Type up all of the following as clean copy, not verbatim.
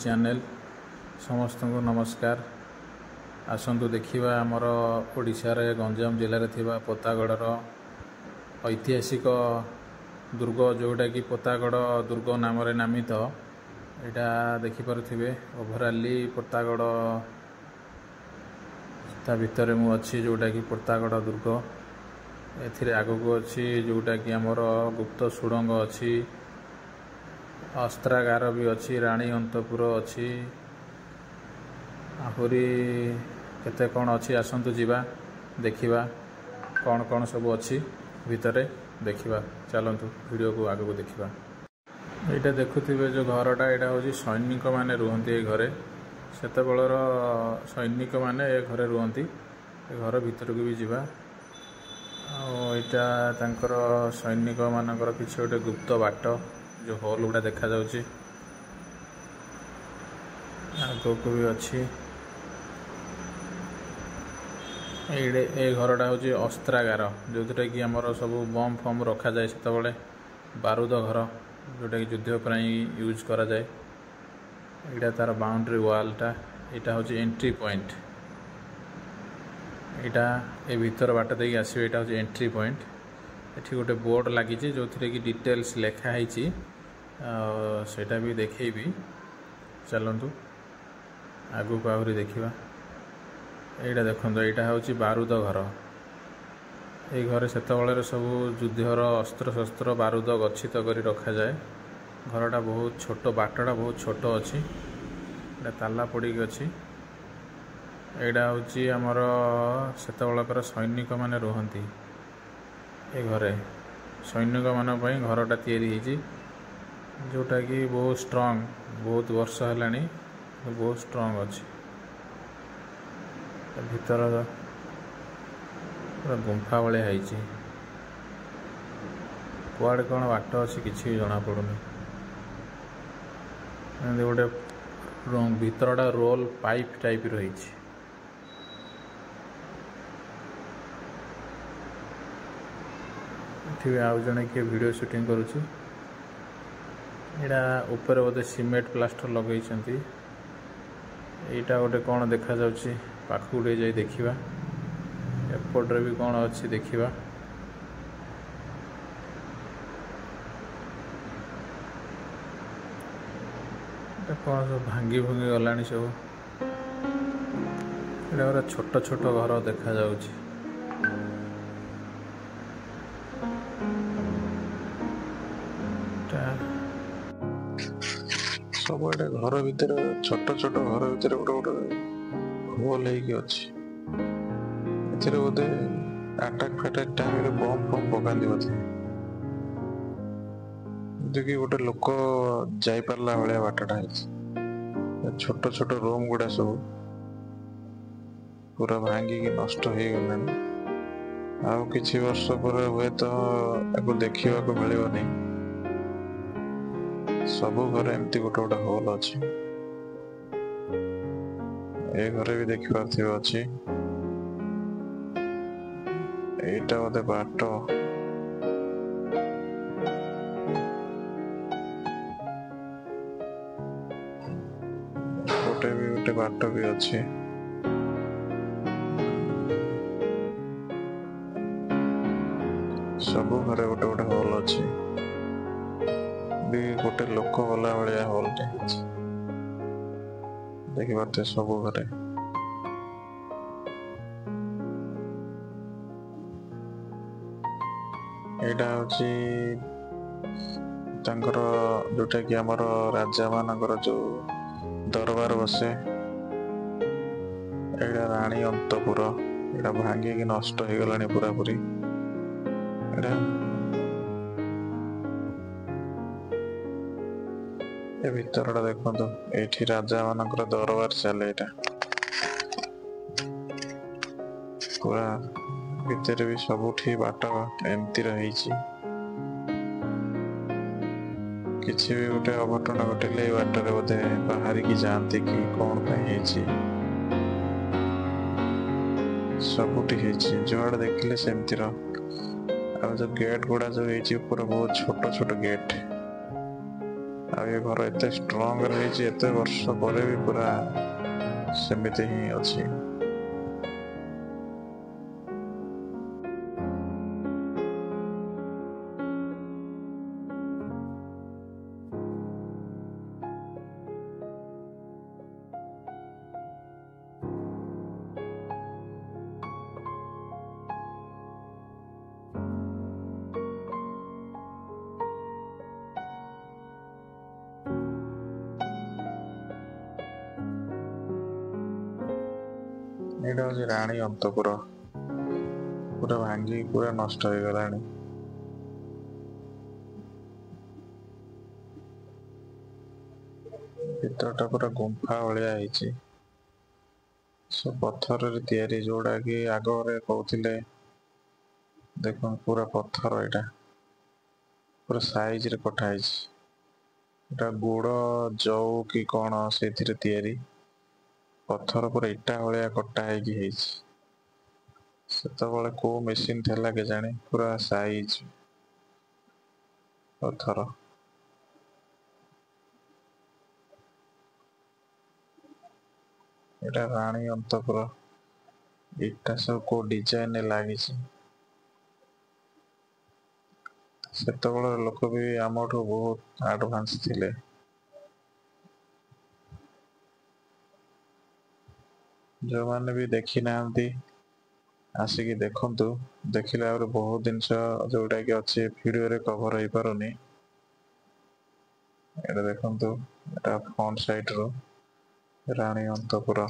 Channel समस्त को नमस्कार। आसंतु देखिबा आमर ओडिशा रे गंजाम जिले में थिबा पोतागढ़ ऐतिहासिक दुर्ग जोटा कि पोतागढ़ दुर्ग नाम नामित यहाँ देखिपे ओभराली पोतागढ़ ता भितर मु अच्छी जोटा कि पोतागढ़ दुर्ग एथिरे आगको अच्छी जोटा कि आमर गुप्त सुड़ंग अच्छी अस्त्रागार भी अच्छी राणी अंतपुर अच्छी आहरी केते कौन अच्छी आसंतु जीवा देखिबा कौन कौन सब अच्छी भितरे देखिबा चलंतु वीडियो को आगको देखिबा। एटा देखुथिबे जो घरटा एटा होची सैनिक माने रुहंती ए घरे सेतेबेलर सैनिक माने ए घरे रुहंती ए घर भितर को भी जीवा एटा तांकर सैनिक मानकर किछ गोटे गुप्त बाट जो हॉल गुड़ा देखा जाउची आगो को भी अच्छी ए घरटा हूँ अस्त्रागार जो कि आमर सब बम फम रखा जाए से बारूद घर जोटा कि युद्ध यूज करा जाए यहाँ तार बाउंड्री वालटा यहाँ हूँ एंट्री पॉइंट यहाँ ए भीतर बाट दे आसवे यहाँ हूँ एंट्री पॉइंट एठी गोटे बोर्ड लगी जो कि डिटेल्स लिखाई सेटा भी देखी चलतु आगू को आहरी देखा यहाँ देखो यहाँ हूँ बारूद घर ये घरे से सब युद्धर अस्त्र शस्त्र बारूद गच्छित कर रखा जाए घरटा बहुत छोट बाटटा बहुत छोट अच्छी यहाँ ताला पड़ी अच्छी यहाँ हूँ आमर से सैनिक माने रुहंती ए घरे सैनिक मान घरटा तैयारी जोटा कि बहुत स्ट्रांग बहुत वर्ष है बहुत स्ट्रांग अच्छी भीतर पूरा गुंफा भाया है कुआड़े कौन बाट अच्छी किसी जना पड़ूनी गोटे भीतरटा रोल पाइप टाइप रही आउ जड़े किए वीडियो शूटिंग करुच्ची यहाँ ऊपर बोधे सीमेंट प्लास्टर लगे यहाँ गोटे कौन देखा जाउची पाखु उड़े जाई देखिबा एपट्रे भी कौन अच्छी देखिबा कौन सब भांगी भंगी गलानी सब यहाँ छोट छोट घर देखा जाउची सब घर भीतर छोट छोट घर भीतर गोटे गोटे होल अच्छी बोधे आटाक फाटाक टाइम बम फम पकाती बोधे कि गोटे लोक जापारा भाया बाटटा है छोट छोट रूम गुड़ा सब पूरा भांगिक नष्ट हो गलानी आउ किछि वर्ष पर हुए तो देखा मिलनी सबू घरे एमती गोटे गोटे होल अच्छी ए घरे भी देखि पारथिबे अच्छी एटा बोधे बाट गोटे बाट भी अच्छी सबू घरे गोटे गोटे होल अच्छी भी गोटे लोक गला भाया हॉलटे देखी पारे सब घरे यहाँ हूँ जोटा कि आमर राजा मानकर जो दरबार बसे यहाँ राणी अंतपुर यहाँ भांगिक नष्ट हो गलानी पूरा पूरी ए भीतरटा देखो ये राजा मानकर दरबार चले यहाँ पूरा भीतर भी सबुठी बाट एमती रही किसी भी गोटे अघटन घटिले बाटर बोधे बाहर की जाती कि कौन सबुठी जुआड़े देखिले सेमती जो गेट गुड़ा जो पूरा बहुत छोट छोट गेट आ ये घर एते स्ट्रॉन्ग रही एते वर्ष पर भी पूरा सेमिति ही अच्छी। एटा हूँ राणी अंतपुर पूरा भांगी पूरा नष्ट हो गलानी। भीतरटा पूरा गुंफा भाया होती सब पत्थर तैयारी जोड़ा कि आगे कहते देख पूरा पत्थर यहाँ पूरा साइज रे कटाई गुड़ जौ कि कौन से तैयारी पत्थर पूरा इटा भाया कटा सेतबले को मेसीन थेला के जाने पूरा साइज पत्थर। एटा राणी अंतपुर इटा सब को डिजाइन लगी सेतबले लोक भी आमठू बहुत एडवांस थिले। जो माने भी देखी ना आसिकी देखंतु देखिले आरो बहुत दिन जोटा कि अच्छे वीडियो रे कवर हो पारुनी। एटा देखंतु एटा फ्रंट साइड रो राणी अंतपुर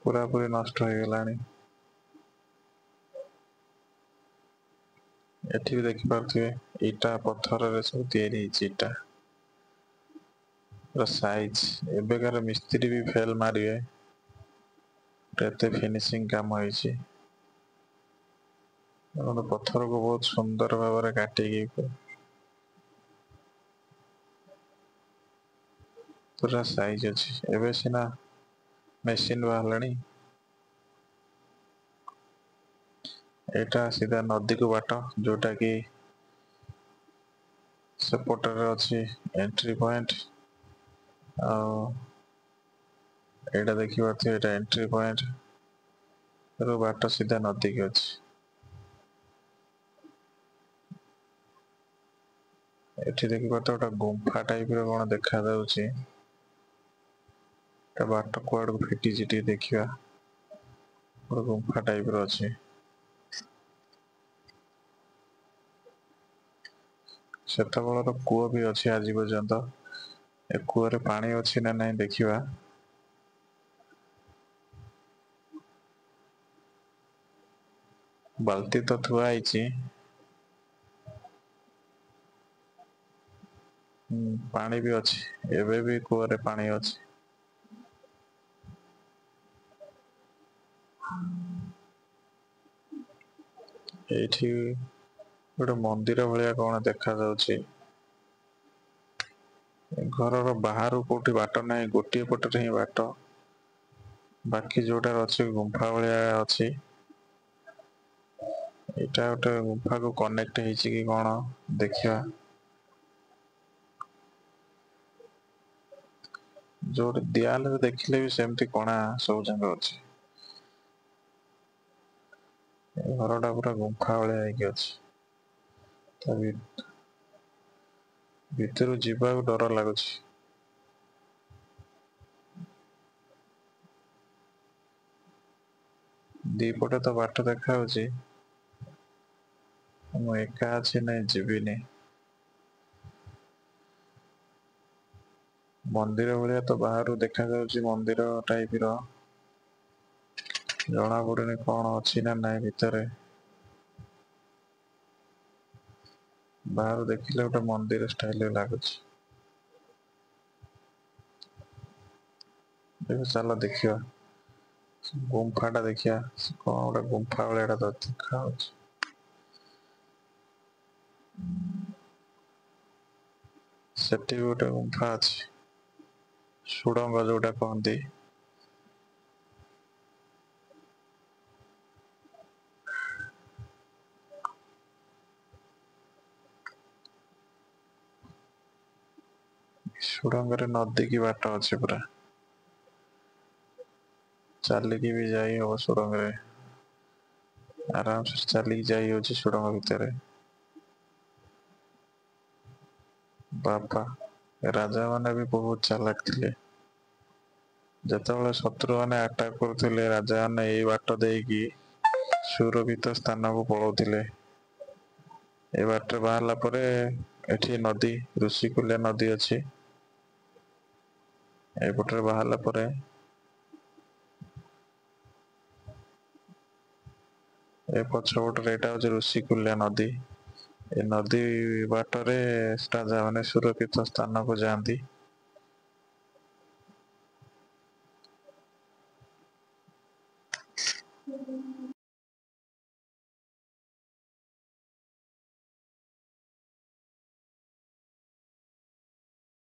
पूरा पूरी नष्ट हो गलानी। एठी भी देखि पारथिबे इटा पत्थर रे सब तैयारी इटा पूरा साइज एबेकार मिस्त्री भी फेल मारिए एते फिनिशिंग काम होईची। पत्थर को बहुत सुंदर भाव में काटिकी पूरा साइज अच्छी एवं सीना मेसीन बाहर एटा सीधा नदी को बाट जोटा कि सेपटर अच्छी एंट्री पॉइंट एटा देखी पारे एटा एंट्री पॉइंट रो बाट सीधा नदी की अच्छी। एठी देखी पारे गोटे गुंफा टाइप रो कौन देखा जाउची बाट कुआड़ को फिटी देखा गुंफा टाइप रो अच्छी। सेतबेलर कूଅ भी अच्छी आज पर्यंत ए कूअरे पानी अच्छी ना नहीं देखिबा। बाल्टी तो थुआ आईची पानी भी अच्छी एबे भी कूअरे पानी अच्छी। एठी गोटे मंदिर भाया कौन देखा जाउची घर बाहर कोटी बाट ना गोटे पटे ही बाट बाकी जोटार अच्छी गुंफा भाया अच्छी एटा गोटे गुंफा को कनेक्ट होईची कि कौन देखिया जो दियाल देखिले भी सेमती कणा सब जंग अच्छी घरटा पूरा गुंफा भाया अच्छी भीतर जीवा डर लगुच। दीपटे तो बाट देखा एका अच्छी नहीं जीविनी मंदिर भाया तो बाहर देखा मंदिर टाइप जना पड़े कौन अच्छी ना नाई भितर बाहर देखिले गोटे मंदिर स्टाइल लगुच। चलो देखिया गुंफाटा देखिया कौन गोटे गुंफा भाया देखा सेठी भी गोटे गुंफा अच्छी सुड़ंग जोटा कहती ସୁଡ଼ଙ୍ଗରେ ନଦୀ କି ବାଟ ଅଛି ପୁରା, ଚାଲିକି ବି ଯାଇ ହବ ସୁଡ଼ଙ୍ଗରେ, ଆରାମସେ ଚାଲିକି ଯାଇ ହଉଛି ସୁଡ଼ଙ୍ଗ ଭିତରେ। ବାବା, ରାଜା ମାନେ ବି ବହୁତ ଚାଲାକ ଥିଲେ। ଯେତେବେଳେ ଶତ୍ରୁ ମାନେ ଆଟାକ୍ କରୁଥିଲେ, ରାଜା ମାନେ ଏଇ ବାଟ ଦେଇକି ସୁରକ୍ଷିତ ସ୍ଥାନକୁ ପଳାଉଥିଲେ। ଏ ବାଟରେ ବାହାରିଲା ପରେ ଏଠି ନଦୀ, ଋଷିକୁଲ୍ୟା ନଦୀ ଅଛି। ଏପଟରେ ବାହାରିଲା ପରେ ଏ ପଛପଟରେ ଏଇଟା ହଉଛି ଋଷିକୁଲ୍ୟା ନଦୀ। ଏ ନଦୀ ବାଟରେ ରାଜା ମାନେ ସୁରକ୍ଷିତ ସ୍ଥାନକୁ ଯାଆନ୍ତି।